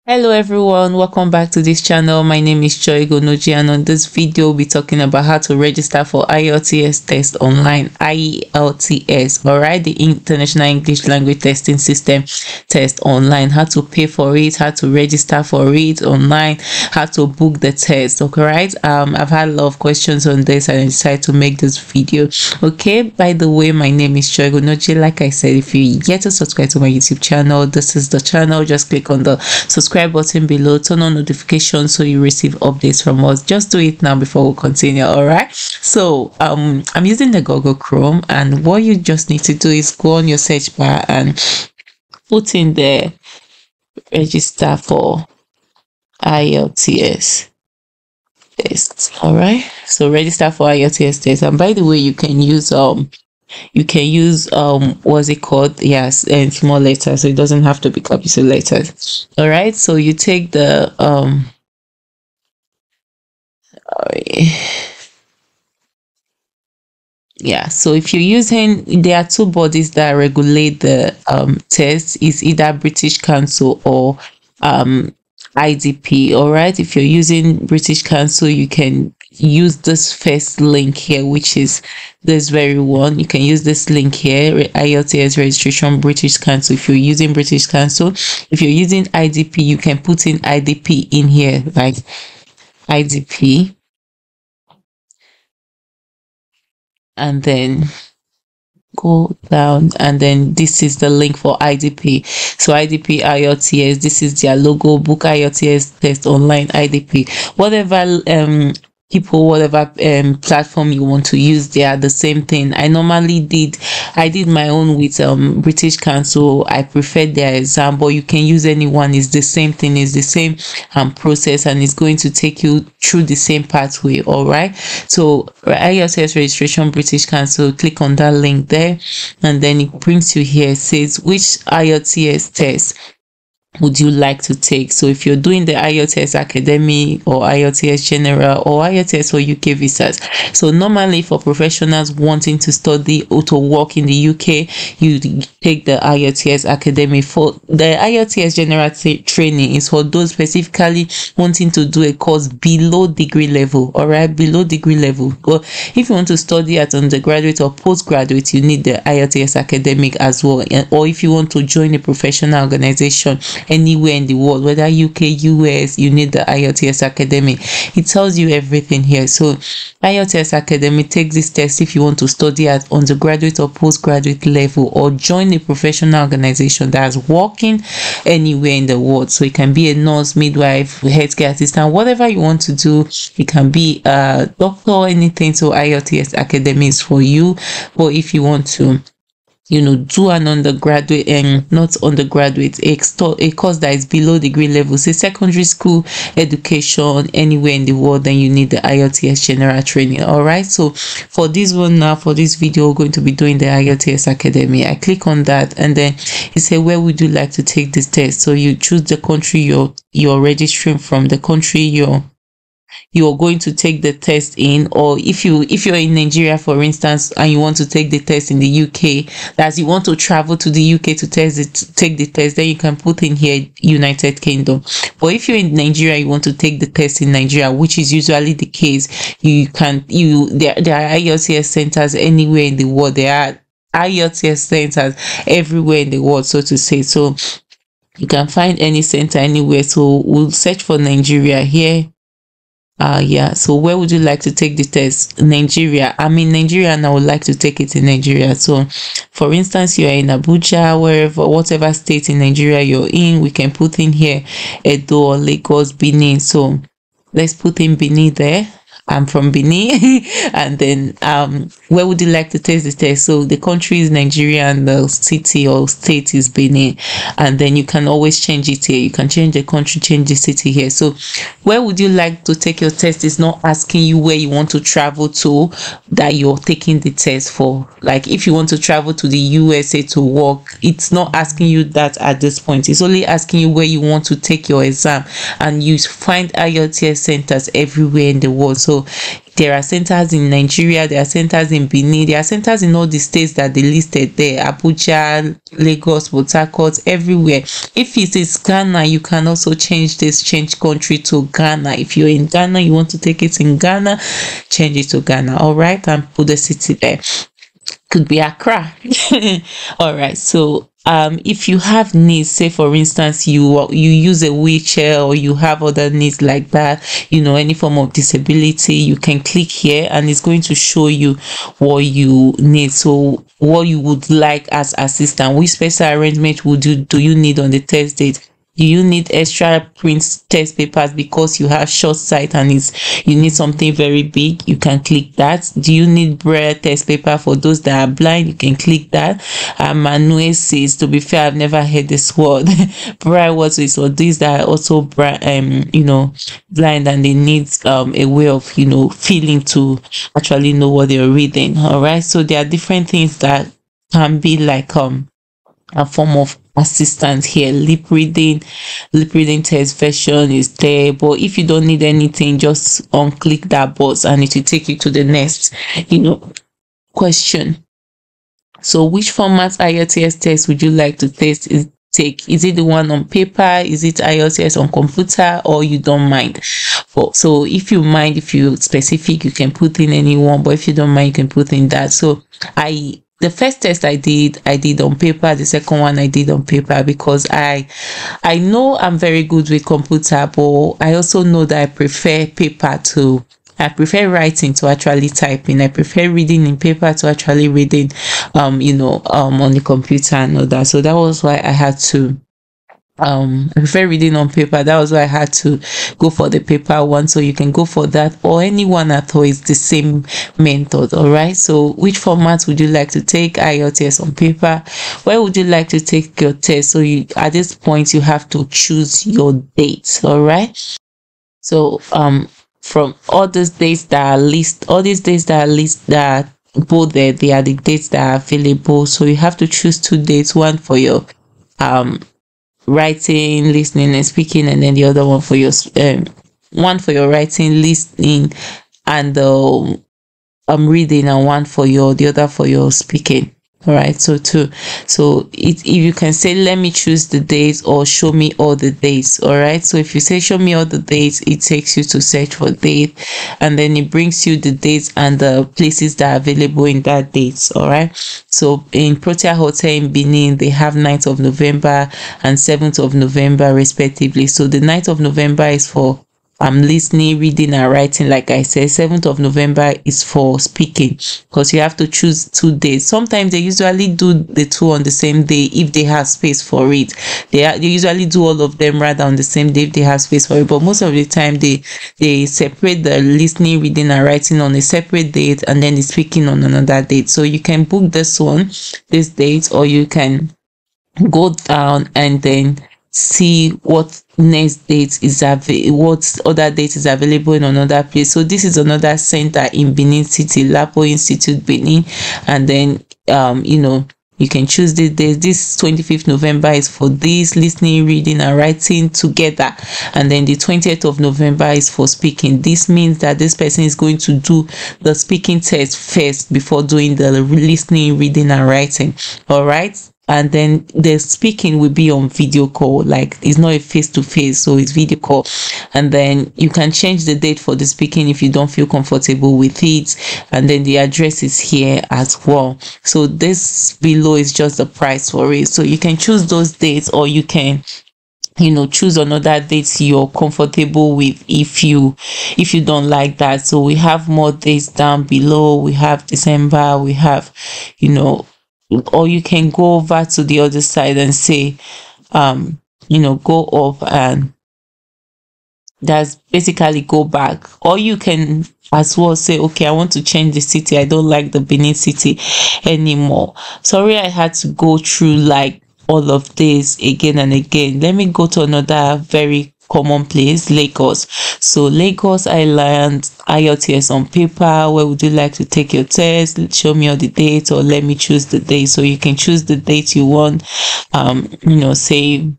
Hello everyone, welcome back to this channel. My name is Ighonojie, and on this video we'll be talking about how to register for IELTS test online, IELTS, alright, the International English Language Testing System test online, how to pay for it, how to register for it online, how to book the test. Okay, right? I've had a lot of questions on this and I decided to make this video. Okay, by the way, my name is Ighonojie. Like I said, if you yet to subscribe to my YouTube channel, this is the channel. Just click on the subscribe button below, turn on notifications so you receive updates from us. Just do it now before we continue. All right, so I'm using the Google Chrome, and what you just need to do is go on your search bar and put in the register for IELTS test. All right, so register for IELTS test. And by the way, you can use what's it called, yes, and small letters, so it doesn't have to be capital letters. All right, so you take the yeah, so if you're using, there are two bodies that regulate the test. Is either British Council or IDP. All right, if you're using British Council, you can use this first link here, which is this very one. You can use this link here, IELTS registration British Council. If you're using British Council, if you're using IDP, you can put in IDP in here, like IDP, and then go down, and then this is the link for IDP. So IDP IELTS, this is their logo, book IELTS test online IDP. Whatever whatever platform you want to use, they are the same thing. I did my own with British Council. I prefer their exam, but you can use anyone. It's the same thing, it's the same process, and it's going to take you through the same pathway. All right, so IELTS registration British Council, click on that link there, and then it brings you here. It says which IELTS test would you like to take. So if you're doing the IELTS Academy or IELTS General or IELTS for UK visas, so normally for professionals wanting to study or to work in the UK, you take the IELTS Academy. For the IELTS General training is for those specifically wanting to do a course below degree level. All right, below degree level. But if you want to study at undergraduate or postgraduate, you need the IELTS Academic as well. Or if you want to join a professional organization anywhere in the world, whether UK, US, you need the IELTS Academy. It tells you everything here. So IELTS Academy, take this test if you want to study at undergraduate or postgraduate level, or join a professional organization that's working anywhere in the world. So it can be a nurse, midwife, healthcare assistant, whatever you want to do. It can be a doctor, anything. So IELTS Academy is for you. Or if you want to do an undergraduate and not undergraduate, a course that is below degree level, say secondary school education anywhere in the world, then you need the IELTS General training. All right, so for this one now, for this video, we're going to be doing the IELTS Academy. I click on that, and then it says where would you like to take this test. So you choose the country you're registering from, the country you're going to take the test in. Or if you're in Nigeria, for instance, and you want to take the test in the UK, that you want to travel to the UK to take the test, then you can put in here United Kingdom. But if you're in Nigeria, you want to take the test in Nigeria, which is usually the case, there are IELTS centers anywhere in the world. There are IELTS centers everywhere in the world, so to say. So you can find any center anywhere. So we'll search for Nigeria here. Yeah, so where would you like to take the test? Nigeria. I'm in Nigeria and I would like to take it in Nigeria. So for instance, you are in Abuja, whatever state in Nigeria you're in, we can put in here Edo or Lagos, Benin. So let's put in Benin there. I'm from Benin. And then where would you like to take the test? So the country is Nigeria and the city or state is Benin, and then you can always change it here. You can change the country, change the city here. So where would you like to take your test is not asking you where you want to travel to, that you're taking the test for. Like if you want to travel to the USA to work, it's not asking you that at this point. It's only asking you where you want to take your exam, and you find IELTS centers everywhere in the world. So So there are centers in Nigeria, there are centers in Benin, there are centers in all the states that they listed there: Abuja, Lagos, Port Harcourt, everywhere. If it is Ghana, you can also change country to Ghana. If you're in Ghana, you want to take it in Ghana, change it to Ghana. All right, and put the city there. Could be Accra. All right. So if you have needs, say for instance you use a wheelchair, or you have other needs like that, any form of disability, you can click here and it's going to show you what you need. So what you would like as assistant, which special arrangement do you need on the test date. Do you need extra print test papers because you have short sight and you need something very big? You can click that. Do you need braille test paper for those that are blind? You can click that. Manuel says, to be fair, I've never heard this word. Braille words is for these that are also blind and they need a way of feeling to actually know what they're reading. All right. So there are different things that can be like a form of assistance here. Lip reading test version is there, but if you don't need anything, just unclick that box and it will take you to the next question. So which format IELTS test would you like to take? Is it the one on paper? Is it IELTS on computer? Or you don't mind? So if you mind, if you're specific, you can put in any one, but if you don't mind, you can put in that. So the first test I did on paper. The second one I did on paper because I know I'm very good with computer, but I also know that I prefer writing to actually typing. I prefer reading in paper to actually reading on the computer and all that. So that was why I had to I prefer reading on paper. That was why I had to go for the paper one. So you can go for that or anyone at all. It's the same method. All right. So which format would you like to take IELTS on paper? Where would you like to take your test? So at this point you have to choose your date. All right. So from all these dates that are listed, that both there, they are the dates that are available. So you have to choose 2 dates, one for your writing, listening and speaking, and then the other one for your one for your writing, listening and reading, and the other for your speaking. All right. So if you can say, let me choose the dates or show me all the dates. All right. So if you say show me all the dates, it takes you to search for date, and then it brings you the dates and the places that are available in that dates. All right. So in Protea Hotel in Benin, they have 9th of November and 7th of November respectively. So the 9th of November is for listening, reading and writing. Like I said, 7th of November is for speaking, because you have to choose 2 days. Sometimes they usually do the 2 on the same day if they have space for it. They usually do all of them rather on the same day if they have space for it, but most of the time they separate the listening, reading and writing on a separate date and then the speaking on another date. So you can book this date, or you can go down and then see what next date is what other date is available in another place. So this is another center in Benin City, Lapo Institute Benin, and then you can choose the date. This 25th November is for this listening, reading and writing together, and then the 20th of November is for speaking. This means that this person is going to do the speaking test first before doing the listening, reading and writing. All right. And then the speaking will be on video call, like it's not a face-to-face, so it's video call. And then you can change the date for the speaking if you don't feel comfortable with it, and then the address is here as well. So this below is just the price for it. So you can choose those dates, or you can choose another dates you're comfortable with if you don't like that. So we have more dates down below. We have December, we have or you can go over to the other side and say go up, and that's basically go back. Or you can as well say, okay, I want to change the city, I don't like the Benin City anymore. Sorry I had to go through like all of this again and again. Let me go to another very common place, Lagos. So Lagos Island, IELTS on paper. Where would you like to take your test? Show me all the dates, or let me choose the date. So you can choose the date you want. Say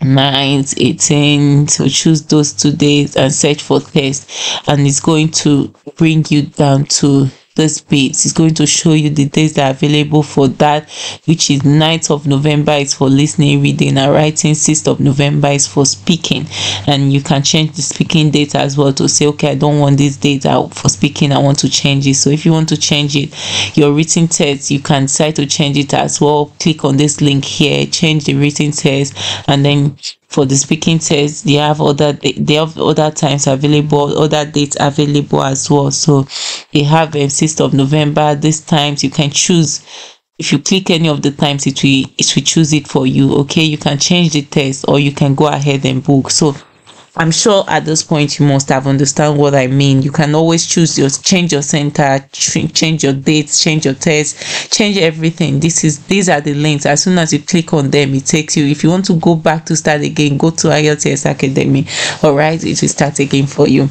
9th, 18th. So choose those 2 days and search for test, and it's going to bring you down to this page. It's going to show you the days that are available for that, which is 9th of November is for listening, reading and writing. 6th of November is for speaking, and you can change the speaking date as well to say, okay, I don't want this date out for speaking, I want to change it. So if you want to change it, your written test, you can decide to change it as well. Click on this link here, change the written test, and then for the speaking test, they have other times available, other dates available as well. So they have 6th of November. These times you can choose. If you click any of the times, it will choose it for you. Okay, you can change the test or you can go ahead and book. So I'm sure at this point you must have understand what I mean. You can always change your center, change your dates, change your test, change everything. These are the links. As soon as you click on them, it takes you. If you want to go back to start again, go to IELTS Academy. All right, it will start again for you.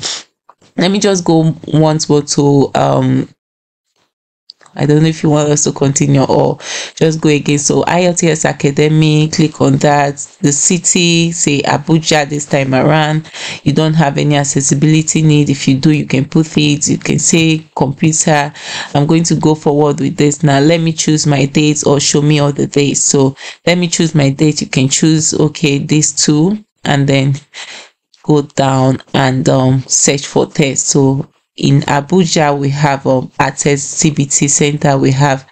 Let me just go once more to I don't know if you want us to continue or just go again. So IELTS Academy, click on that. The city, say Abuja this time around. You don't have any accessibility need. If you do, you can put it. You can say computer. I'm going to go forward with this. Now let me choose my dates or show me all the dates. So let me choose my date. You can choose, okay, these two, and then go down and search for test. So in Abuja, we have at CBT Center, we have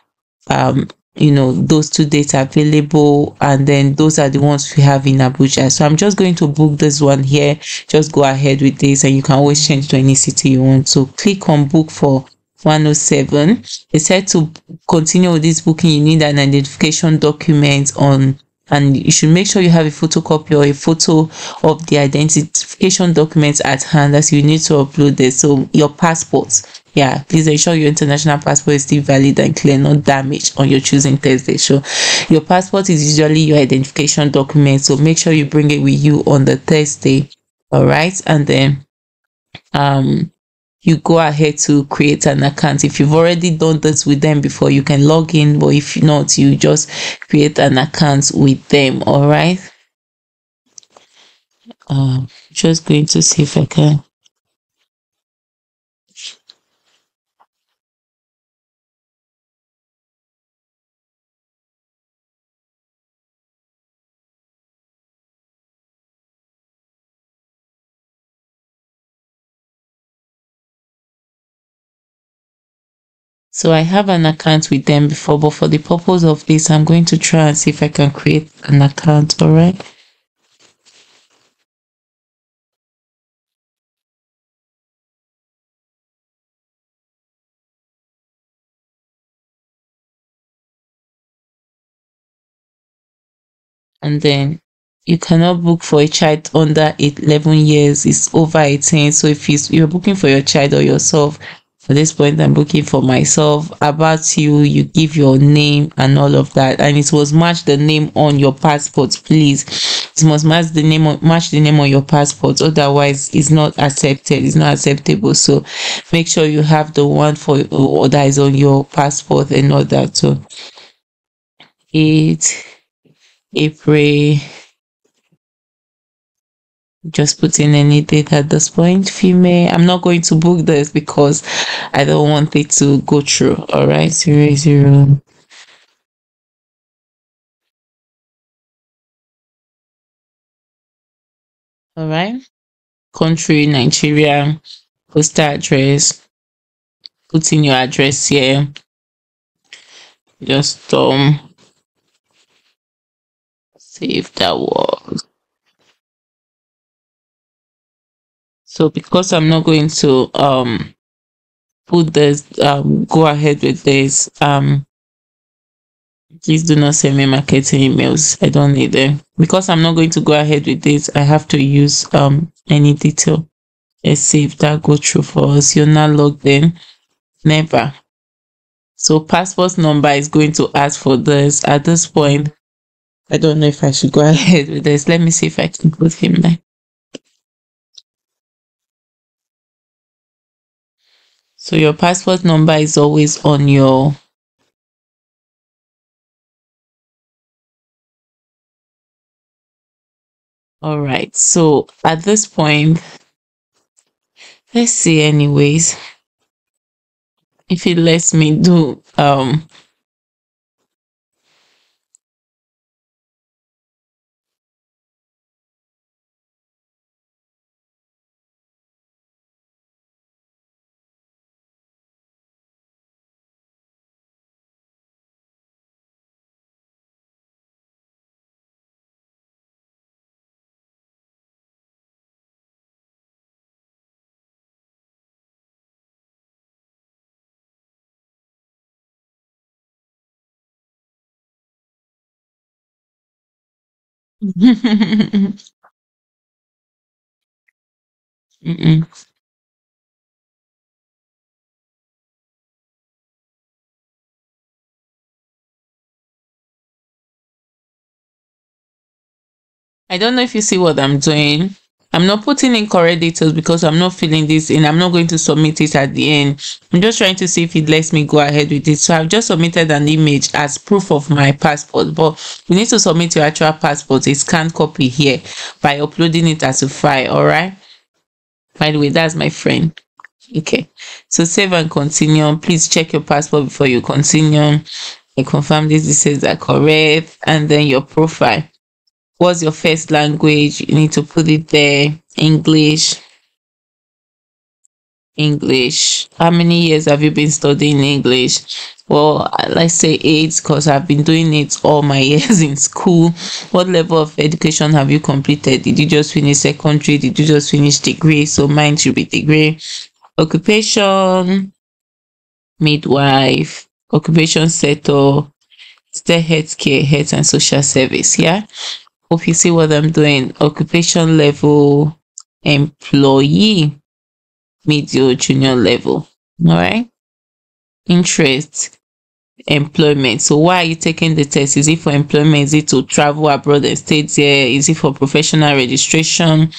those 2 dates available, and then those are the ones we have in Abuja. So I'm just going to book this one here. Just go ahead with this, and you can always change to any city you want. So click on book for 107. It said to continue with this booking, you need an identification document on, and you should make sure you have a photocopy or a photo of the identification documents at hand, as you need to upload this. So your passport, yeah, please ensure your international passport is still valid and clear, not damaged on your choosing Thursday. So your passport is usually your identification document, so make sure you bring it with you on the Thursday. All right, and then you go ahead to create an account. If you've already done this with them before, you can log in, but if not, you just create an account with them. All right, just going to see if I can. So I have an account with them before, but for the purpose of this, I'm going to try and see if I can create an account. All right. And then you cannot book for a child under 11 years. It's over 18. So if you're booking for your child or yourself, at this point I'm booking for myself. About you, you give your name and all of that, and it must match the name on your passport, please. It must match the name on your passport, otherwise it's not accepted, it's not acceptable. So make sure you have the one for or that is on your passport and all that. So 8 April, just put in any date at this point. Female, I'm not going to book this because I don't want it to go through. All right, 00. All right, country Nigeria, postal address, put in your address here. Just see if that works. So because I'm not going to put this go ahead with this, please do not send me marketing emails. I don't need them. Because I'm not going to go ahead with this, I have to use any detail. Let's see if that goes through for us. You're not logged in. Never. So passport number is going to ask for this. At this point, I don't know if I should go ahead with this. Let me see if I can put him there. So your passport number is always on your All right, so at this point, let's see anyways if it lets me do Mm-mm. I don't know if you see what I'm doing. I'm not putting in correct details because I'm not filling this in. I'm not going to submit it at the end. I'm just trying to see if it lets me go ahead with it. So I've just submitted an image as proof of my passport. But you need to submit your actual passport, a scanned copy here, by uploading it as a file. All right. By the way, that's my friend. Okay. So save and continue. Please check your passport before you continue. I confirm these details are correct. And then your profile. What's your first language? You need to put it there. English. English. How many years have you been studying English? Well, let's say 8 because I've been doing it all my years in school. What level of education have you completed? Did you just finish secondary? Did you just finish degree? So mine should be degree. Occupation, midwife, occupation sector, still healthcare, health and social service. Yeah. Hope you see what I'm doing. Occupation level, employee, middle, junior level. All right. Interest, employment. So why are you taking the test? Is it for employment? Is it to travel abroad and stay there? Is it for professional registration?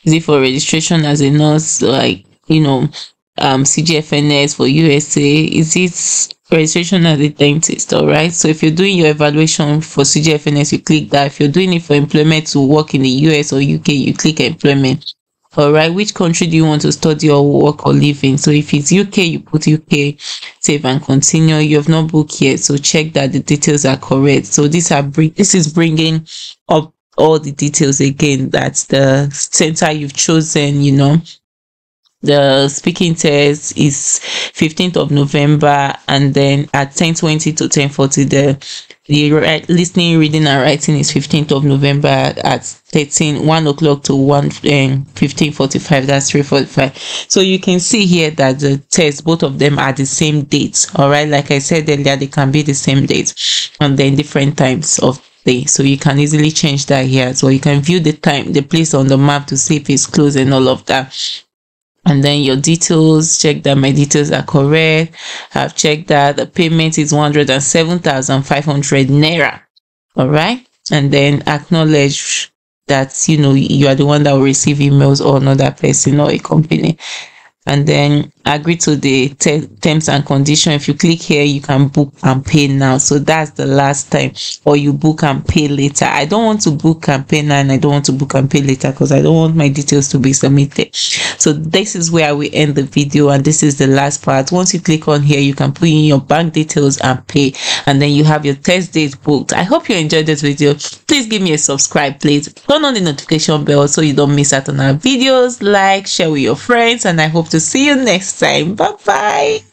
Is it for registration as a nurse, like CGFNS for USA? Is it registration as a dentist? All right. So if you're doing your evaluation for CGFNS, you click that. If you're doing it for employment to work in the US or UK, you click employment. All right, which country do you want to study or work or live in? So if it's UK, you put UK, save and continue. You have not booked yet, so check that the details are correct. So this is bringing up all the details again. That's the center you've chosen. The speaking test is 15th of November, and then at 10:20 to 10:40, the listening, reading, and writing is 15th of November at 1 o'clock to 15:45. That's 3:45. So you can see here that the test, both of them are the same dates. All right, like I said earlier, they can be the same dates and then different times of day. So you can easily change that here. So you can view the time, the place on the map to see if it's closed and all of that. And then your details, check that my details are correct. I've checked that the payment is 107,500 naira. All right. And then acknowledge that you are the one that will receive emails, or another person or a company. And then agree to the terms and conditions. If you click here, you can book and pay now. So that's the last time, or you book and pay later. I don't want to book and pay now, and I don't want to book and pay later because I don't want my details to be submitted. So this is where we end the video, and this is the last part. Once you click on here, you can put in your bank details and pay, and then you have your test date booked. I hope you enjoyed this video. Please give me a subscribe, please turn on the notification bell so you don't miss out on our videos. Like, share with your friends, and I hope to see you next time. Bye bye.